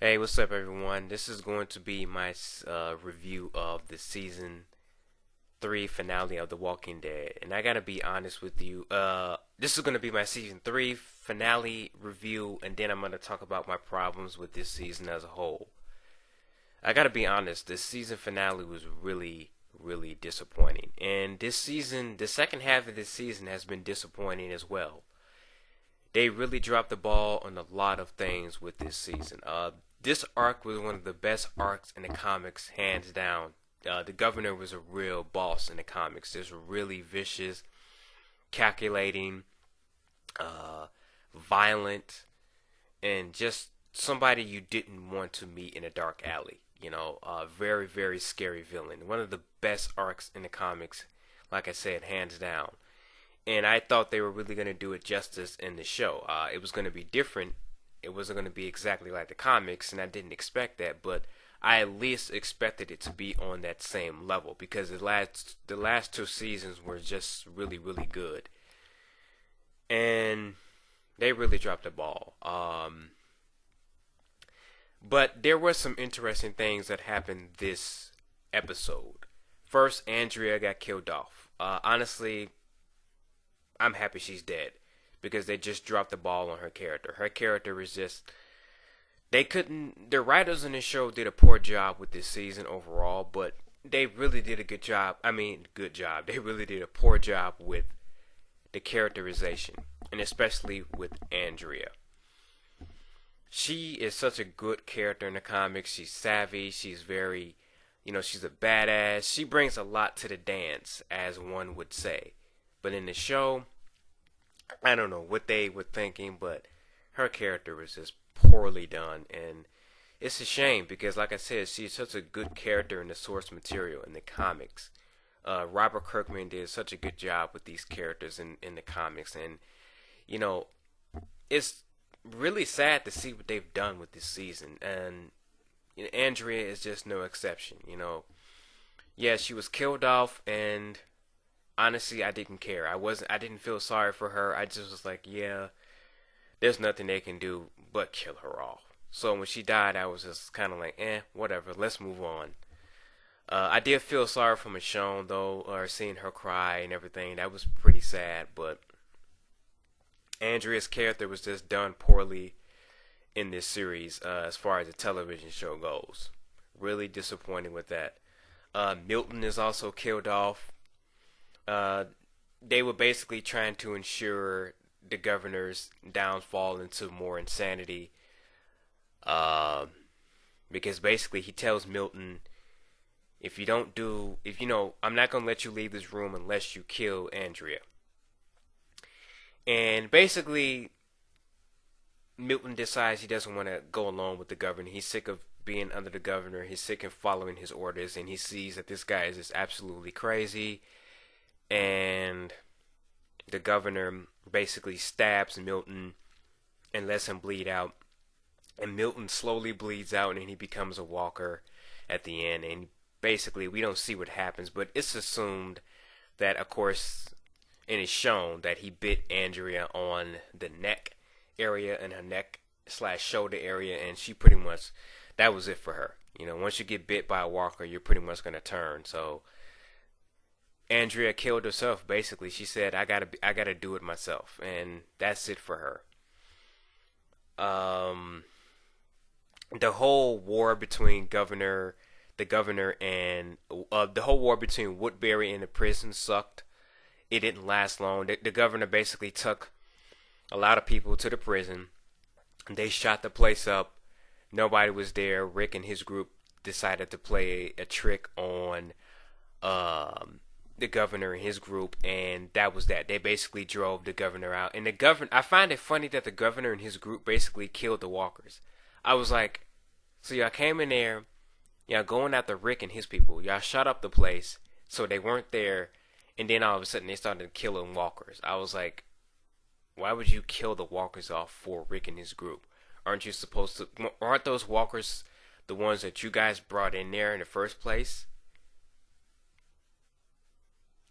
Hey, what's up, everyone? This is going to be my review of the season 3 finale of The Walking Dead. And I gotta be honest with you. This is gonna be my season 3 finale review, and then I'm gonna talk about my problems with this season as a whole. I gotta be honest, this season finale was really, really disappointing. And this season, the second half of this season has been disappointing as well. They really dropped the ball on a lot of things with this season. This arc was one of the best arcs in the comics, hands down. The governor was a real boss in the comics. Just really vicious, calculating, uh, violent, and just somebody you didn't want to meet in a dark alley. Very, very scary villain. One of the best arcs in the comics, like I said, hands down. And I thought they were really going to do it justice in the show. It was going to be different. It wasn't going to be exactly like the comics, and I didn't expect that. But I at least expected it to be on that same level because the last two seasons were just really, really good, and they really dropped the ball. But there were some interesting things that happened this episode. First, Andrea got killed off. Honestly, I'm happy she's dead because they just dropped the ball on her character. Her character is just they couldn't the writers in the show did a poor job with this season overall, but they really did a good job. I mean, good job. They really did a poor job with the characterization, and especially with Andrea. She is such a good character in the comics. She's savvy, she's very, she's a badass. She brings a lot to the dance, as one would say. But in the show, I don't know what they were thinking, but her character was just poorly done, and it's a shame because, like I said, she's such a good character in the source material in the comics. Robert Kirkman did such a good job with these characters in the comics, and you know, it's really sad to see what they've done with this season, and Andrea is just no exception. Yeah, she was killed off, and honestly, I didn't care. I didn't feel sorry for her. I just was like, yeah, there's nothing they can do but kill her off. So when she died, I was just kind of like, whatever, let's move on. I did feel sorry for Michonne though, or seeing her cry and everything. That was pretty sad, but Andrea's character was just done poorly in this series as far as the television show goes. Really disappointed with that. Milton is also killed off. Uh, they were basically trying to ensure the governor's downfall into more insanity. Uh, because basically he tells Milton, if I'm not gonna let you leave this room unless you kill Andrea. And basically, Milton decides he doesn't want to go along with the governor. He's sick of being under the governor. He's sick of following his orders, and he sees that this guy is just absolutely crazy. And the governor basically stabs Milton and lets him bleed out. And Milton slowly bleeds out, and he becomes a walker at the end. And basically, we don't see what happens, but it's assumed that, of course, and it's shown that he bit Andrea on the neck area and her neck slash shoulder area, and she pretty much, that was it for her. Once you get bit by a walker, you're pretty much gonna turn. So Andrea killed herself. Basically, she said, "I gotta do it myself," and that's it for her. Um, the whole war between the governor, and the whole war between Woodbury and the prison sucked. It didn't last long. The governor basically took a lot of people to the prison. They shot the place up. Nobody was there. Rick and his group decided to play a trick on the governor and his group, and that was that. They basically drove the governor out. And I find it funny that the governor and his group basically killed the walkers. I was like, so y'all came in there, y'all going after Rick and his people. Y'all shut up the place, so they weren't there, and then all of a sudden they started killing walkers. I was like, why would you kill the walkers off for Rick and his group? Aren't you supposed to? Aren't those walkers the ones that you guys brought in there in the first place?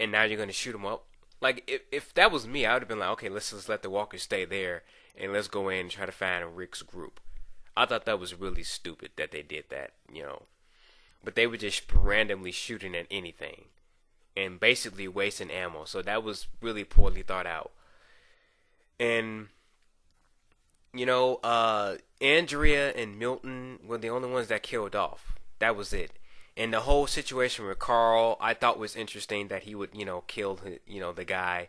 And now you're gonna shoot them up? Like, if that was me, I would have been like, okay, let's just let the walkers stay there, and let's go in and try to find Rick's group. I thought that was really stupid that they did that. But they were just randomly shooting at anything and basically wasting ammo. So that was really poorly thought out. And Andrea and Milton were the only ones that killed off. That was it. And the whole situation with Carl, I thought was interesting that he would, kill, the guy,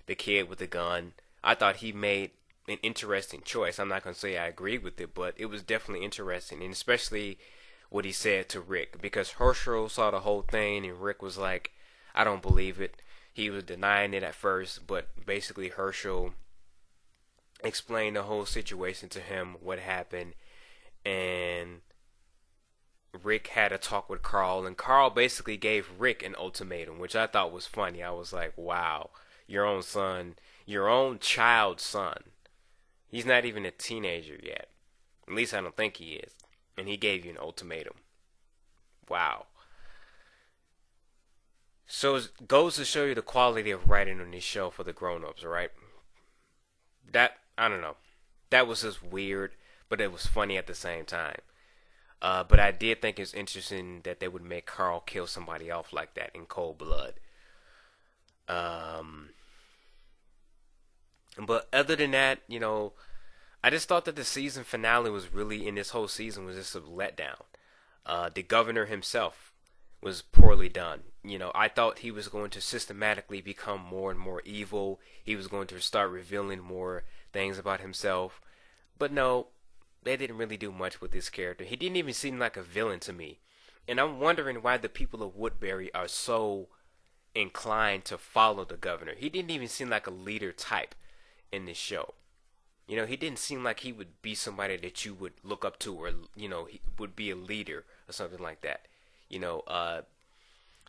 the kid with the gun. I thought he made an interesting choice. I'm not gonna say I agree with it, but it was definitely interesting, and especially what he said to Rick, because Herschel saw the whole thing, and Rick was like, "I don't believe it." He was denying it at first, but basically Herschel explained the whole situation to him, what happened, and Rick had a talk with Carl, and Carl basically gave Rick an ultimatum, which I thought was funny. I was like, wow, your own son, your own child's son. He's not even a teenager yet. At least I don't think he is. And he gave you an ultimatum. Wow. So it goes to show you the quality of writing on this show for the grown-ups, right? I don't know. That was just weird, but it was funny at the same time. But I did think it's interesting that they would make Carl kill somebody off like that in cold blood. But other than that, I just thought that the season finale was really, in this whole season, was just a letdown. The governor himself was poorly done. I thought he was going to systematically become more and more evil. He was going to start revealing more things about himself. But no, they didn't really do much with this character. He didn't even seem like a villain to me. And I'm wondering why the people of Woodbury are so inclined to follow the governor. He didn't even seem like a leader type in this show. He didn't seem like he would be somebody that you would look up to, or he would be a leader or something like that.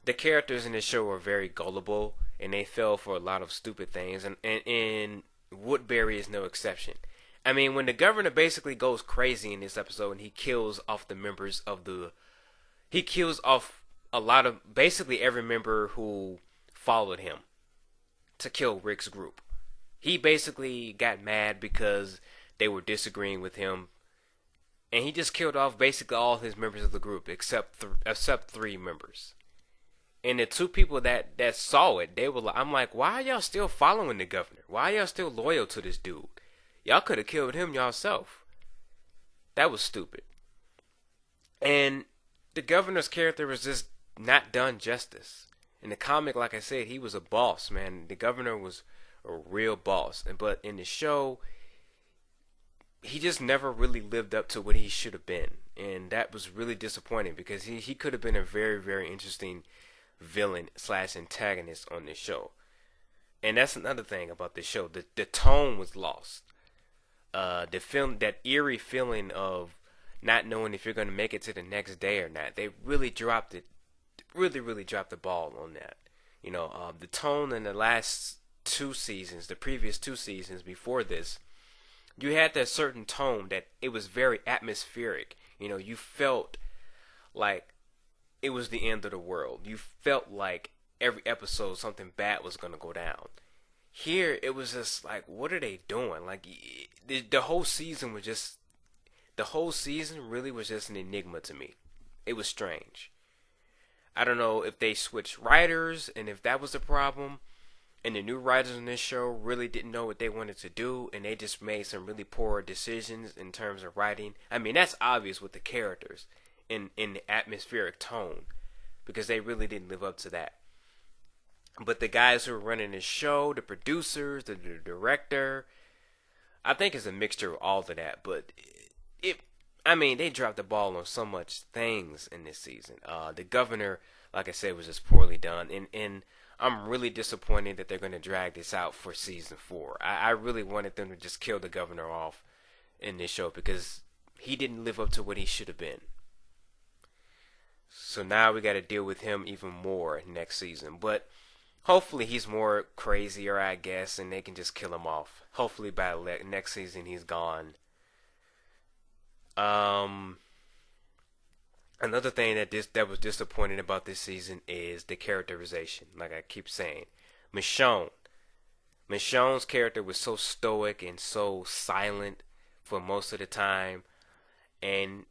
The characters in this show are very gullible, and they fell for a lot of stupid things, and Woodbury is no exception. I mean, when the governor basically goes crazy in this episode and he kills off he kills off a lot of, basically every member who followed him to kill Rick's group. He basically got mad because they were disagreeing with him, and he just killed off basically all his members of the group except three members. And the two people that saw it, I'm like, why are y'all still following the governor? Why are y'all still loyal to this dude? Y'all could have killed him yourself. That was stupid. And the governor's character was just not done justice. In the comic, like I said, he was a boss, man. The governor was a real boss. But in the show, he just never really lived up to what he should have been. And that was really disappointing, because he could have been a very, very interesting villain / antagonist on this show. And that's another thing about this show. The tone was lost. That eerie feeling of not knowing if you're going to make it to the next day or not. They really dropped it. Really, really dropped the ball on that. The tone in the last two seasons, the previous two seasons before this, you had that certain tone that it was very atmospheric. You felt like it was the end of the world. You felt like every episode something bad was going to go down. Here, it was just like, what are they doing? Like, the whole season really was just an enigma to me. It was strange. I don't know if they switched writers and if that was the problem, and the new writers on this show really didn't know what they wanted to do, and they just made some really poor decisions in terms of writing. I mean, that's obvious with the characters in the atmospheric tone, because they really didn't live up to that. But the guys who are running the show, the producers, the director, I think it's a mixture of all of that. But they dropped the ball on so much things in this season. The governor, like I said, was just poorly done, and I'm really disappointed that they're going to drag this out for season 4. I really wanted them to just kill the governor off in this show, because he didn't live up to what he should have been. So now we got to deal with him even more next season. But hopefully he's more crazier, I guess, and they can just kill him off. Hopefully by next season he's gone. Another thing that was disappointing about this season is the characterization. Like I keep saying, Michonne's character was so stoic and so silent for most of the time, And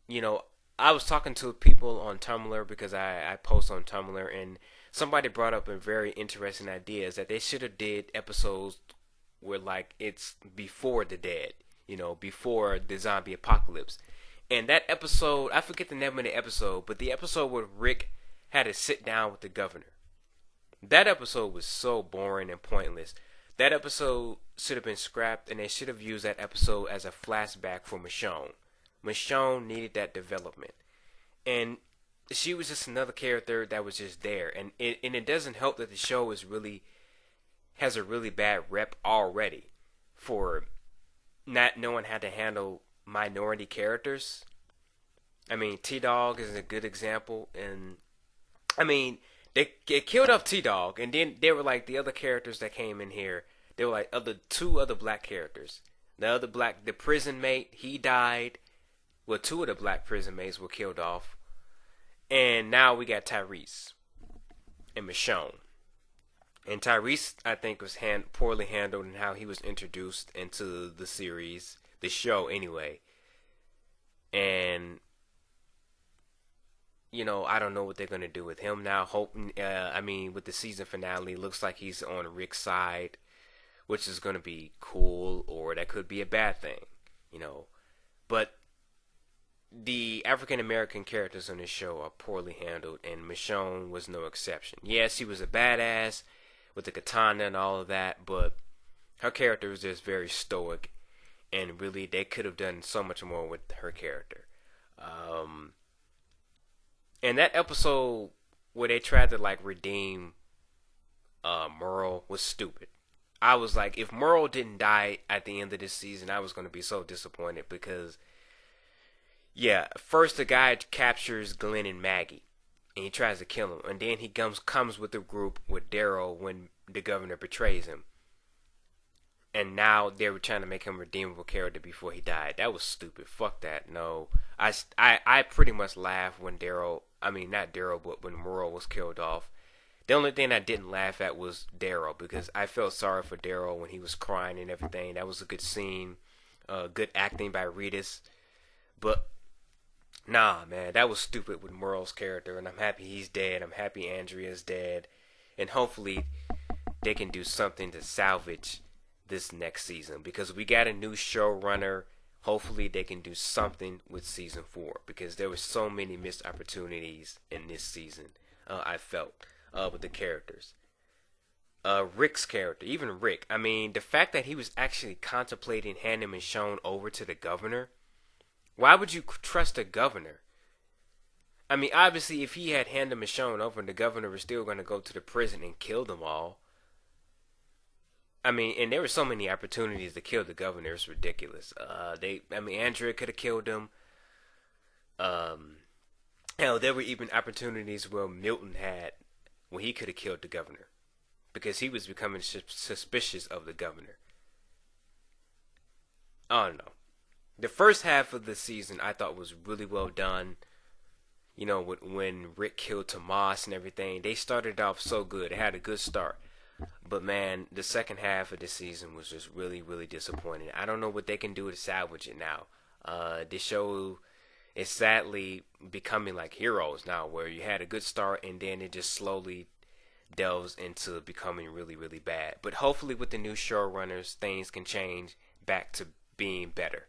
I was talking to people on Tumblr because I post on Tumblr, and somebody brought up a very interesting idea, is that they should have did episodes where like it's before the dead, before the zombie apocalypse. And that episode, I forget the name of the episode, but the episode where Rick had to sit down with the governor. That episode was so boring and pointless. That episode should have been scrapped, and they should have used that episode as a flashback for Michonne. Michonne needed that development, and she was just another character that was just there. And it doesn't help that the show has a really bad rep already for not knowing how to handle minority characters. I mean, T-Dog is a good example, and I mean, they killed off T-Dog, and then there were like the other characters that came in here. There were like two other black characters. The prison mate, he died. Well, two of the black prison mates were killed off, and now we got Tyrese and Michonne. And Tyrese, I think, was poorly handled in how he was introduced into the series, the show anyway. And I don't know what they're gonna do with him now. Hoping, with the season finale, looks like he's on Rick's side, which is gonna be cool, or that could be a bad thing, But the African American characters on this show are poorly handled, and Michonne was no exception. Yes, she was a badass with the katana and all of that, but her character was just very stoic, and really they could have done so much more with her character. And that episode where they tried to like redeem Merle was stupid. I was like, if Merle didn't die at the end of this season, I was going to be so disappointed because, yeah, first the guy captures Glenn and Maggie, and he tries to kill him, and then he comes with the group with Daryl when the governor betrays him. And now they were trying to make him a redeemable character before he died. That was stupid. Fuck that. No, I pretty much laughed when not Daryl, but when Merle was killed off. The only thing I didn't laugh at was Daryl, because I felt sorry for Daryl when he was crying and everything. That was a good scene, good acting by Reedus. But nah, man, that was stupid with Merle's character, and I'm happy he's dead. I'm happy Andrea's dead, and hopefully they can do something to salvage this next season, because we got a new showrunner. Hopefully they can do something with season 4, because there were so many missed opportunities in this season. I felt with the characters. Rick's character, even Rick. I mean, the fact that he was actually contemplating handing Michonne over to the governor. Why would you trust a governor? I mean, obviously, if he had handed Michonne over, the governor was still going to go to the prison and kill them all. I mean, and there were so many opportunities to kill the governor. It's ridiculous. Andrea could have killed him. Hell, there were even opportunities where he could have killed the governor, because he was becoming suspicious of the governor. I don't know. The first half of the season I thought was really well done. When Rick killed Tomas and everything, they started off so good. They had a good start. But man, the second half of the season was just really, really disappointing. I don't know what they can do to salvage it now. The show is sadly becoming like Heroes now, where you had a good start and then it just slowly delves into becoming really, really bad. But hopefully with the new showrunners, things can change back to being better.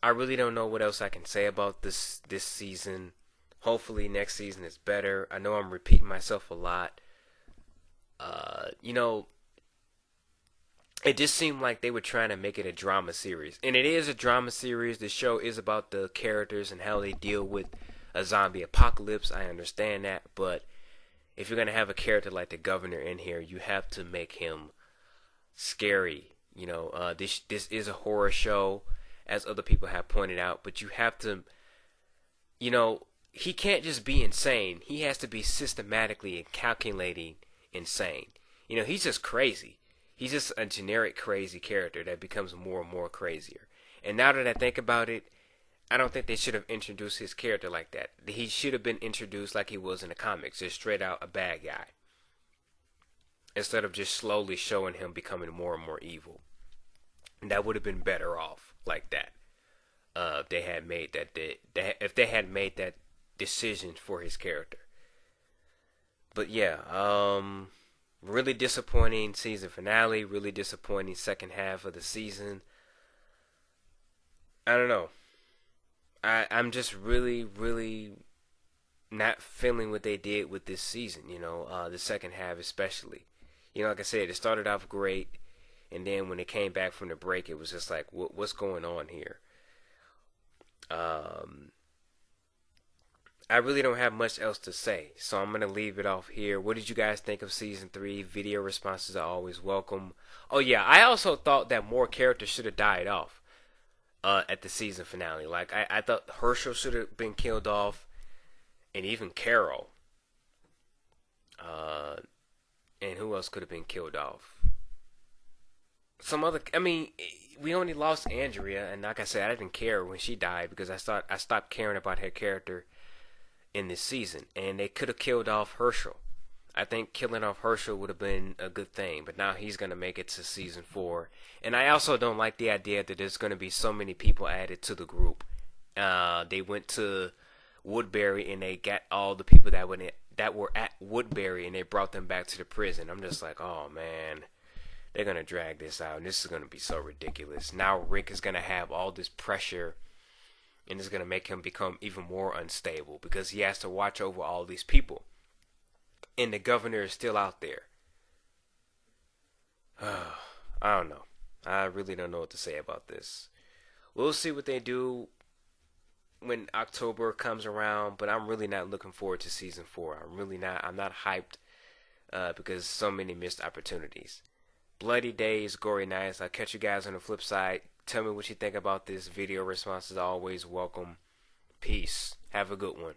I really don't know what else I can say about this season. Hopefully next season is better. I know I'm repeating myself a lot. It just seemed like they were trying to make it a drama series. And it is a drama series. The show is about the characters and how they deal with a zombie apocalypse. I understand that. But if you're going to have a character like the governor in here, you have to make him scary. This is a horror show, as other people have pointed out. But you have to, he can't just be insane. He has to be systematically and calculating insane. He's just crazy. He's just a generic crazy character that becomes more and more crazier. And now that I think about it, I don't think they should have introduced his character like that. He should have been introduced like he was in the comics, just straight out a bad guy, instead of just slowly showing him becoming more and more evil. And that would have been better off. like that. If they had made if they had made that decision for his character. But yeah, really disappointing season finale. Really disappointing second half of the season. I don't know. I'm just really not feeling what they did with this season. The second half especially. Like I said, it started off great, and then when it came back from the break, it was just like, what's going on here? Um, I really don't have much else to say, so I'm gonna leave it off here. What did you guys think of season three? Video responses are always welcome. Oh yeah, I also thought that more characters should have died off at the season finale. Like I thought Herschel should have been killed off, and even Carol. Uh, and who else could have been killed off? Some other. I mean, we only lost Andrea, and like I said, I didn't care when she died because I stopped caring about her character in this season, and they could have killed off Herschel. I think killing off Herschel would have been a good thing, but now he's going to make it to season four. And I also don't like the idea that there's going to be so many people added to the group. They went to Woodbury and they got all the people that were at Woodbury and they brought them back to the prison. I'm just like, oh man, they're going to drag this out, and this is going to be so ridiculous. Now Rick is going to have all this pressure, and it's going to make him become even more unstable because he has to watch over all these people. And the governor is still out there. I don't know. I really don't know what to say about this. We'll see what they do when October comes around, but I'm really not looking forward to season four. I'm not hyped because so many missed opportunities. Bloody days, gory nights. I'll catch you guys on the flip side. Tell me what you think about this. Video responses are always welcome. Peace. Have a good one.